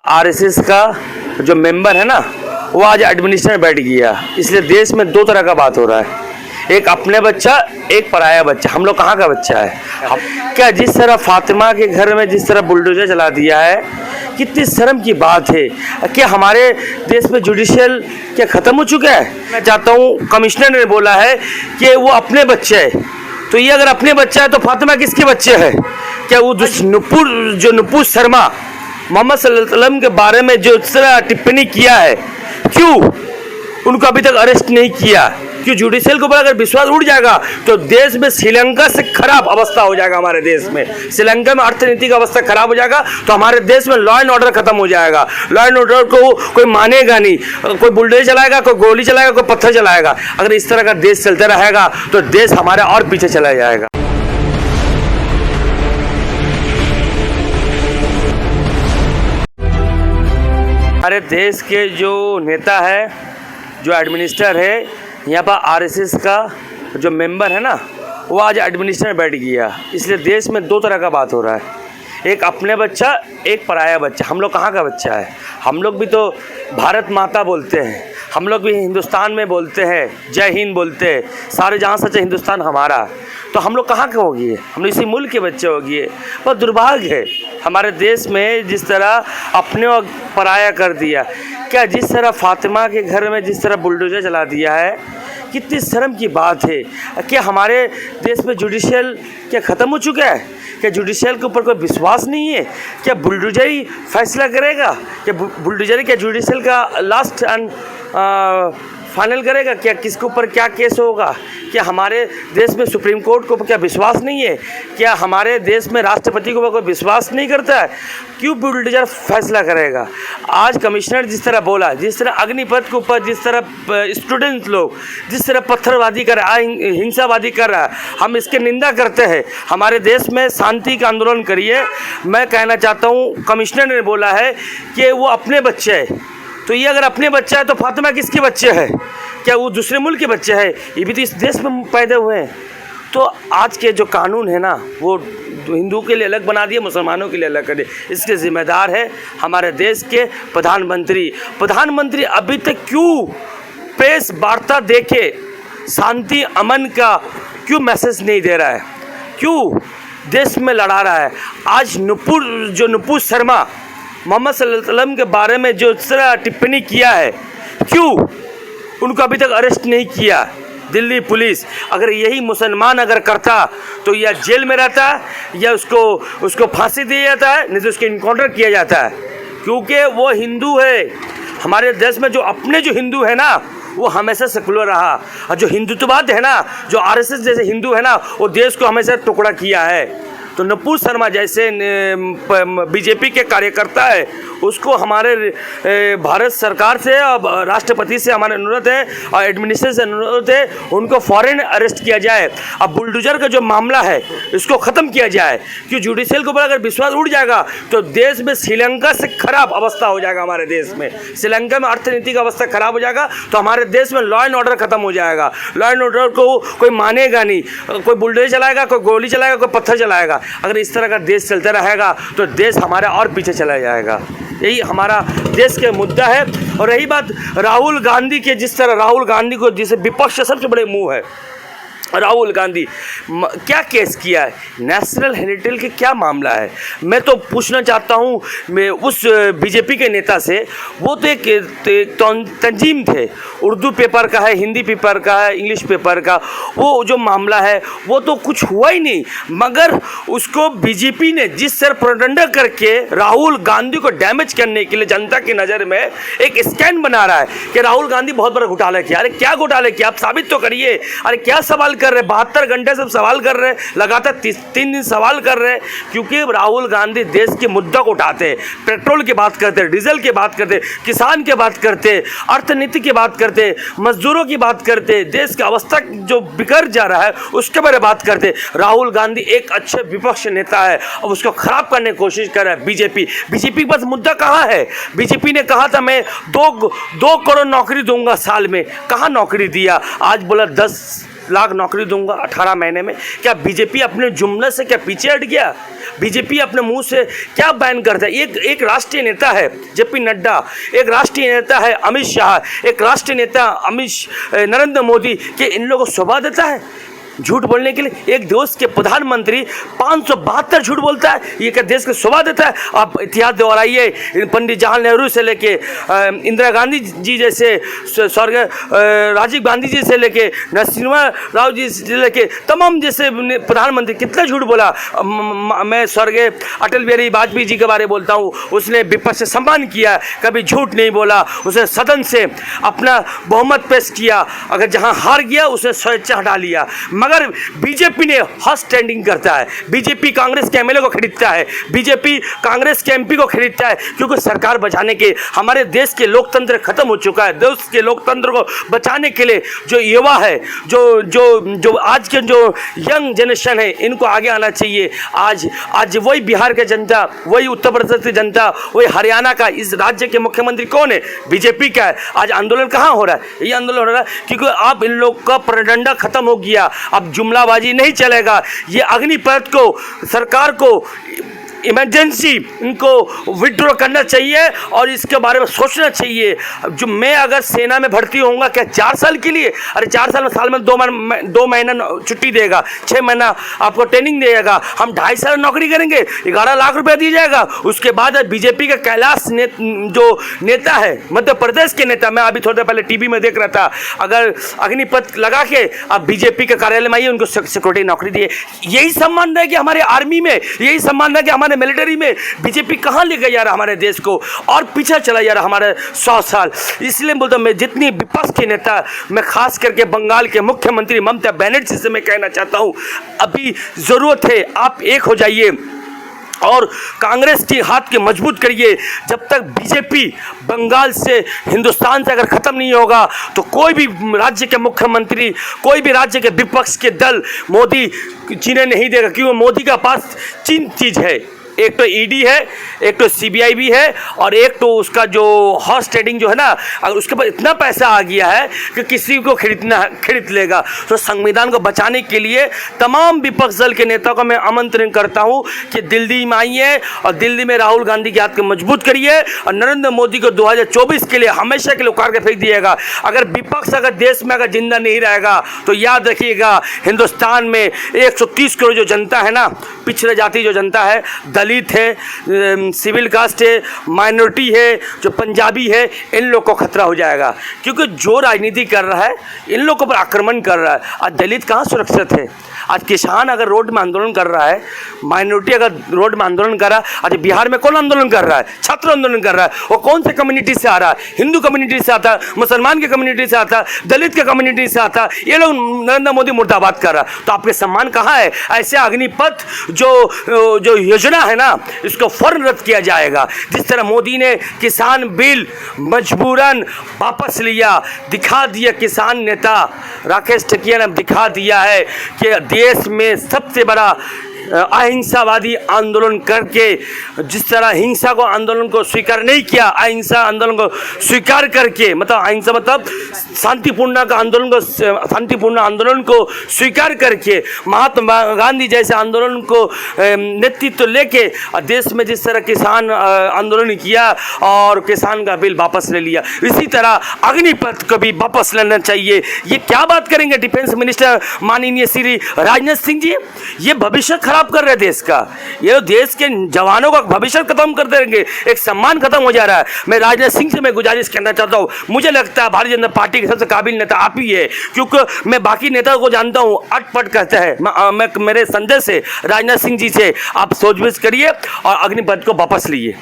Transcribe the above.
RSS का जो member है ना, वो आज एडमिनिस्ट्रेटर बैठ गया। इसलिए देश में दो तरह का बात हो रहा है, एक अपने बच्चा, एक पराया बच्चा। हम लोग कहाँ का बच्चा है? क्या जिस तरह फातिमा के घर में जिस तरह बुलडोजर चला दिया है, कितनी शर्म की बात है। क्या हमारे देश में जुडिशियल क्या ख़त्म हो चुका है? मैं चाहता हूँ, कमिश्नर ने बोला है कि वो अपने बच्चे है, तो ये अगर अपने बच्चा है तो फातिमा किसके बच्चे है? क्या वो नुपुर शर्मा मोहम्मद सल्लल्लाहु अलैहि वसल्लम के बारे में जो इस तरह टिप्पणी किया है, क्यों उनको अभी तक अरेस्ट नहीं किया? क्यों जुडिशियल के ऊपर अगर विश्वास उड़ जाएगा तो देश में श्रीलंका से खराब अवस्था हो जाएगा। हमारे देश में श्रीलंका में अर्थनीति का अवस्था खराब हो जाएगा, तो हमारे देश में लॉ एंड ऑर्डर खत्म हो जाएगा। लॉ एंड ऑर्डर को कोई मानेगा नहीं, कोई बुलडोजर चलाएगा, कोई गोली चलाएगा, कोई पत्थर चलाएगा। अगर इस तरह का देश चलता रहेगा तो देश हमारा और पीछे चला जाएगा। हमारे देश के जो नेता है, जो एडमिनिस्ट्रेटर है, यहाँ पर आरएसएस का जो मेंबर है ना, वो आज एडमिनिस्ट्रेटर बैठ गया। इसलिए देश में दो तरह का बात हो रहा है, एक अपने बच्चा, एक पराया बच्चा। हम लोग कहाँ का बच्चा है? हम लोग भी तो भारत माता बोलते हैं, हम लोग भी हिंदुस्तान में बोलते हैं, जय हिंद बोलते हैं, सारे जहाँ सच्चा हिंदुस्तान हमारा। तो हम लोग कहाँ के हो गए? हम लोग इसी मुल्क के बच्चे हो गए। बहुत दुर्भाग्य है हमारे देश में जिस तरह अपने और पराया कर दिया। क्या जिस तरह फातिमा के घर में जिस तरह बुलडोजर चला दिया है, कितनी शर्म की बात है। क्या हमारे देश में जुडिशियल क्या ख़त्म हो चुका है? क्या जुडिशियल के ऊपर कोई विश्वास नहीं है? क्या बुलडोजर ही फैसला करेगा? क्या बुलडोजर क्या जुडिशियल का लास्ट एंड फाइनल करेगा? क्या किसके ऊपर क्या केस होगा? क्या हमारे देश में सुप्रीम कोर्ट को क्या विश्वास नहीं है? क्या हमारे देश में राष्ट्रपति को कोई विश्वास नहीं करता है? क्यों बुलडोजर फैसला करेगा? आज कमिश्नर जिस तरह बोला, जिस तरह अग्निपथ के ऊपर जिस तरह स्टूडेंट लोग जिस तरह पत्थरबाजी कर रहा है, हिंसाबाजी कर रहा है, हम इसके निंदा करते हैं। हमारे देश में शांति का आंदोलन करिए। मैं कहना चाहता हूँ, कमिश्नर ने बोला है कि वो अपने बच्चे है, तो ये अगर अपने बच्चा है तो फातिमा किसके बच्चे है? क्या वो दूसरे मुल्क के बच्चे हैं? ये भी तो इस देश में पैदा हुए हैं। तो आज के जो कानून है ना, वो हिंदू के लिए अलग बना दिए, मुसलमानों के लिए अलग कर दिए। इसके ज़िम्मेदार है हमारे देश के प्रधानमंत्री अभी तक क्यों प्रेस वार्ता देके शांति अमन का क्यों मैसेज नहीं दे रहा है? क्यों देश में लड़ा रहा है? आज नुपुर शर्मा मोहम्मद सल्लल्लाहु अलैहि वसल्लम के बारे में जो इस तरह टिप्पणी किया है, क्यों उनको अभी तक अरेस्ट नहीं किया? दिल्ली पुलिस अगर यही मुसलमान अगर करता तो या जेल में रहता या उसको फांसी दिया जाता है, नहीं तो उसको इनकाउंटर किया जाता है, क्योंकि वो हिंदू है। हमारे देश में जो हिंदू है ना, वो हमेशा सेकुलर रहा, और जो हिंदुत्ववाद है ना, जो आरएसएस जैसे हिंदू है ना, वो देश को हमेशा टुकड़ा किया है। तो नुपुर शर्मा जैसे बीजेपी के कार्यकर्ता है, उसको हमारे भारत सरकार से और राष्ट्रपति से हमारा अनुरोध है और एडमिनिस्ट्रेशन से अनुरोध है, उनको फौरन अरेस्ट किया जाए। अब बुलडोजर का जो मामला है इसको ख़त्म किया जाए, क्योंकि जुडिशियल के ऊपर अगर विश्वास उड़ जाएगा तो देश में श्रीलंका से खराब अवस्था हो जाएगा। हमारे देश में श्रीलंका में अर्थनीति का अवस्था खराब हो जाएगा, तो हमारे देश में लॉ एंड ऑर्डर खत्म हो जाएगा। लॉ एंड ऑर्डर को कोई मानेगा नहीं, कोई बुलडोजर चलाएगा, कोई गोली चलाएगा, कोई पत्थर चलाएगा। अगर इस तरह का देश चलता रहेगा तो देश हमारा और पीछे चला जाएगा। यही हमारा देश के मुद्दा है। और रही बात राहुल गांधी के, जिस तरह राहुल गांधी को, जिसे विपक्ष सबसे बड़े मुंह है, राहुल गांधी क्या केस किया है? नेशनल हेरिटेज के क्या मामला है? मैं तो पूछना चाहता हूँ मैं उस बीजेपी के नेता से, वो तो एक तंजीम थे, उर्दू पेपर का है, हिंदी पेपर का है, इंग्लिश पेपर का, वो जो मामला है वो तो कुछ हुआ ही नहीं। मगर उसको बीजेपी ने जिस तरह प्रोपेगेंडा करके राहुल गांधी को डैमेज करने के लिए जनता की नज़र में एक स्कैम बना रहा है कि राहुल गांधी बहुत बड़ा घोटाला किया। अरे क्या घोटाला किया? आप साबित तो करिए। अरे क्या सवाल कर रहे? 72 घंटे से सवाल कर रहे हैं, लगातार 3 दिन सवाल कर रहे हैं, क्योंकि राहुल गांधी देश के मुद्दा को उठाते हैं। पेट्रोल की बात करते हैं, डीजल की बात करते हैं, किसान की बात करते हैं, अर्थनीति की बात करते हैं, मजदूरों की बात करते हैं, देश की अवस्था जो बिगड़ जा रहा है उसके बारे में बात करते हैं। राहुल गांधी एक अच्छे विपक्ष नेता है और उसको खराब करने की कोशिश कर रहा है बीजेपी के पास मुद्दा कहाँ है? बीजेपी ने कहा था मैं 2 करोड़ नौकरी दूंगा साल में, कहाँ नौकरी दिया? आज बोला 10 लाख नौकरी दूंगा 18 महीने में। क्या बीजेपी अपने जुमले से क्या पीछे हट गया? बीजेपी अपने मुंह से क्या बयान करता है? एक राष्ट्रीय नेता है जेपी नड्डा, एक राष्ट्रीय नेता है अमित शाह, एक राष्ट्रीय नेता नरेंद्र मोदी, कि इन लोगों को शोभा देता है झूठ बोलने के लिए? एक देश के प्रधानमंत्री 572 झूठ बोलता है, ये क्या देश को शोभा देता है? आप इतिहास दोहराइए, पंडित जवाहरलाल नेहरू से लेके इंदिरा गांधी जी जैसे, स्वर्गीय राजीव गांधी जी से लेके नरसिम्हा राव जी से लेके तमाम जैसे प्रधानमंत्री कितना झूठ बोला। मैं स्वर्गीय अटल बिहारी वाजपेयी जी के बारे में बोलता हूँ, उसने विपक्ष से सम्मान किया, कभी झूठ नहीं बोला, उसने सदन से अपना बहुमत पेश किया, अगर जहाँ हार गया उसने स्वेच्छा हटा लिया। मगर बीजेपी ने हॉट स्टैंडिंग करता है, बीजेपी कांग्रेस के एमएलए को खरीदता है, बीजेपी कांग्रेस के एमपी को खरीदता है, क्योंकि सरकार बचाने के, हमारे देश के लोकतंत्र खत्म हो चुका है। देश के लोकतंत्र को बचाने के लिए जो युवा है, जो जो जो आज के जो यंग जनरेशन है, इनको आगे आना चाहिए। आज वही बिहार के जनता, वही उत्तर प्रदेश की जनता, वही हरियाणा का, इस राज्य के मुख्यमंत्री कौन है? बीजेपी का है। आज आंदोलन कहाँ हो रहा है? ये आंदोलन हो रहा है क्योंकि अब इन लोग का प्रोपेगेंडा खत्म हो गया, अब जुमलाबाजी नहीं चलेगा। ये अग्निपथ को, सरकार को इमरजेंसी इनको विड्रॉ करना चाहिए और इसके बारे में सोचना चाहिए। जो मैं अगर सेना में भर्ती होऊंगा क्या 4 साल के लिए? अरे 4 साल में 2 महीना छुट्टी देगा, 6 महीना आपको ट्रेनिंग देगा, हम 2.5 साल नौकरी करेंगे, 11 लाख रुपया दिया जाएगा। उसके बाद बीजेपी का कैलाश जो नेता है, मध्य प्रदेश के नेता, मैं अभी थोड़ी देर पहले टीवी में देख रहा था, अगर अग्निपथ लगा के आप बीजेपी के कार्यालय में आइए, उनको सिक्योरिटी नौकरी दिए। यही सम्मान है कि हमारे आर्मी में, यही सम्मान है कि हमारे मिलिट्री में। बीजेपी कहाँ ले गया यार हमारे देश को, और पीछे चला यार हमारे 100 साल। इसलिए बोलता हूँ, मैं जितनी विपक्ष के नेता, मैं खास करके बंगाल के मुख्यमंत्री ममता बनर्जी से मैं कहना चाहता हूँ, अभी ज़रूरत है आप एक हो जाइए और कांग्रेस की हाथ के मजबूत करिए। जब तक बीजेपी बंगाल से, हिंदुस्तान से अगर ख़त्म नहीं होगा तो कोई भी राज्य के मुख्यमंत्री, कोई भी राज्य के विपक्ष के दल मोदी जीने नहीं देगा, क्योंकि मोदी का पास 3 चीज़ है, एक तो ईडी है, एक तो सीबीआई भी है, और एक तो उसका जो हॉर्स ट्रेडिंग जो है ना, अगर उसके पास इतना पैसा आ गया है कि किसी को खरीद लेगा। तो संविधान को बचाने के लिए तमाम विपक्ष दल के नेताओं को मैं आमंत्रण करता हूं कि दिल्ली में आइए और दिल्ली में राहुल गांधी के हाथ को मजबूत करिए और नरेंद्र मोदी को 2024 के लिए हमेशा के लिए उखाड़ के फेंक दिएगा। अगर विपक्ष अगर देश में अगर जिंदा नहीं रहेगा तो याद रखिएगा, हिंदुस्तान में 130 करोड़ जो जनता है ना, पिछड़े जाति जो जनता है, दलित है, सिविल कास्ट है, माइनॉरिटी है, जो पंजाबी है, इन लोग को खतरा हो जाएगा। क्योंकि जो राजनीति कर रहा है इन लोगों पर आक्रमण कर रहा है। आज दलित कहाँ सुरक्षित है? आज किसान अगर रोड में आंदोलन कर रहा है, माइनॉरिटी अगर रोड में आंदोलन कर रहा है, आज बिहार में कौन आंदोलन कर रहा है? छात्र आंदोलन कर रहा है। वो कौन से कम्युनिटी से आ रहा है? हिंदू कम्युनिटी से आता है, मुसलमान के कम्युनिटी से आता है, दलित के कम्युनिटी से आता है। ये लोग नरेंद्र मोदी मुर्दाबाद कर रहा है, तो आपके सम्मान कहाँ है? ऐसे अग्निपथ जो योजना है ना, इसको फौरन रद्द किया जाएगा। जिस तरह मोदी ने किसान बिल मजबूरन वापस लिया, दिखा दिया किसान नेता राकेश टिकिया ने दिखा दिया है कि देश में सबसे बड़ा अहिंसावादी आंदोलन करके, जिस तरह हिंसा को आंदोलन को स्वीकार नहीं किया, अहिंसा आंदोलन को स्वीकार करके, मतलब अहिंसा मतलब शांतिपूर्ण आंदोलन को स्वीकार करके, महात्मा गांधी जैसे आंदोलन को नेतृत्व लेके देश में जिस तरह किसान आंदोलन किया और किसान का बिल वापस ले लिया, इसी तरह अग्निपथ को भी वापस लेना चाहिए। ये क्या बात करेंगे डिफेंस मिनिस्टर माननीय श्री राजनाथ सिंह जी? ये भविष्य खराब कर रहे देश का, ये देश के जवानों का भविष्य खत्म कर देंगे, एक सम्मान खत्म हो जा रहा है। मैं राजनाथ सिंह से मैं गुजारिश करना चाहता हूँ, मुझे लगता है भारतीय जनता पार्टी के सबसे काबिल नेता आप ही है, क्योंकि मैं बाकी नेताओं को जानता हूँ अटपट कहते हैं। मैं मेरे संदेश से राजनाथ सिंह जी से आप सोच विचार करिए और अग्निपथ को वापस लीजिए।